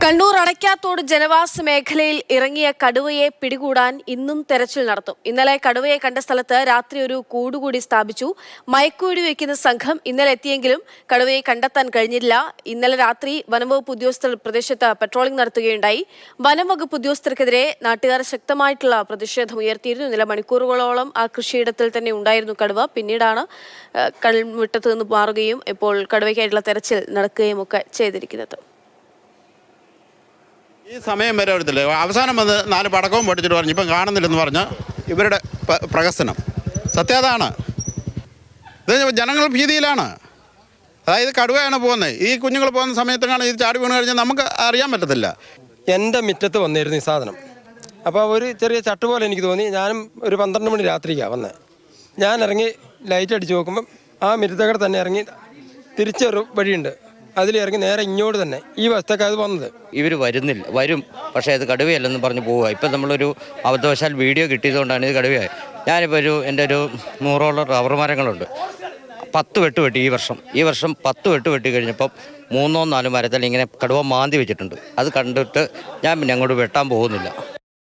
കണ്ണൂർ അടയ്ക്കാത്തോട് ജനവാസ മേഖലയിൽ ഇറങ്ങിയ കടുവയെ പിടികൂടാൻ ഇന്നും തെരച്ചിൽ നടത്തും. ഇന്നലെ കടുവയെ കണ്ട സ്ഥലത്ത് രാത്രി ഒരു കൂടുകൂടി സ്ഥാപിച്ചു. മയക്കുവെടി വയ്ക്കുന്ന സംഘം ഇന്നലെ എത്തിയെങ്കിലും കടുവയെ കണ്ടെത്താൻ കഴിഞ്ഞില്ല. ഇന്നലെ രാത്രി വനംവകുപ്പ് ഉദ്യോഗസ്ഥർ പ്രദേശത്ത് പട്രോളിംഗ് നടത്തുകയുണ്ടായി. വനംവകുപ്പ് ഉദ്യോഗസ്ഥർക്കെതിരെ നാട്ടുകാർ ശക്തമായിട്ടുള്ള പ്രതിഷേധം ഉയർത്തിയിരുന്നു. ഇന്നലെ മണിക്കൂറുകളോളം ആ കൃഷിയിടത്തിൽ തന്നെ ഉണ്ടായിരുന്നു കടുവ. പിന്നീടാണ് കൺവിട്ടത്ത് നിന്ന് മാറുകയും ഇപ്പോൾ കടുവയ്ക്കായിട്ടുള്ള തെരച്ചിൽ നടക്കുകയും ഒക്കെ ചെയ്തിരിക്കുന്നത്. ഈ സമയം വരെ എടുത്തില്ല. അവസാനം വന്ന് 4 പടക്കവും പൊട്ടിച്ചിട്ട് പറഞ്ഞു ഇപ്പം കാണുന്നില്ലെന്ന് പറഞ്ഞ് ഇവരുടെ പ്രഹസനം സത്യതാണ്. ഇത് ജനങ്ങൾ ഭീതിയിലാണ്. അതായത് കടുവയാണ് പോകുന്നത്. ഈ കുഞ്ഞുങ്ങൾ പോകുന്ന സമയത്താണ് ഇത് ചാടി വീണ് കഴിഞ്ഞാൽ നമുക്ക് അറിയാൻ പറ്റത്തില്ല. എൻ്റെ മുറ്റത്ത് വന്നിരുന്നു ഈ സാധനം. അപ്പോൾ ഒരു ചെറിയ ചട്ട് പോലെ എനിക്ക് തോന്നി. ഞാനും ഒരു 12 മണി രാത്രിക്കാണ് വന്നത്. ഞാൻ ഇറങ്ങി ലൈറ്റ് അടിച്ച് നോക്കുമ്പം ആ മുറ്റത്തേക്കടെ തന്നെ ഇറങ്ങി തിരിച്ചൊരു വഴിയുണ്ട്. അതിലിറങ്ങി നേരെ ഇങ്ങോട്ട് തന്നെ ഈ വശത്തേക്ക് അത് വന്നത്. ഇവർ വരും, പക്ഷേ അത് കടുവയല്ലെന്ന് പറഞ്ഞ് പോവുക. ഇപ്പം നമ്മളൊരു അബദ്ധവശാൽ വീഡിയോ കിട്ടിയതുകൊണ്ടാണ് ഇത് കടുവയായി. ഞാനിപ്പോൾ എൻ്റെ ഒരു 100ഓളം റബ്ബർ മരങ്ങളുണ്ട്. 10 വെട്ട് വെട്ടി ഈ വർഷം 10 വെട്ട് വെട്ടി കഴിഞ്ഞപ്പം 3-4 മരത്തിൽ ഇങ്ങനെ കടുവ മാന്തി വെച്ചിട്ടുണ്ട്. അത് കണ്ടിട്ട് ഞാൻ പിന്നെ അങ്ങോട്ട് വെട്ടാൻ പോകുന്നില്ല.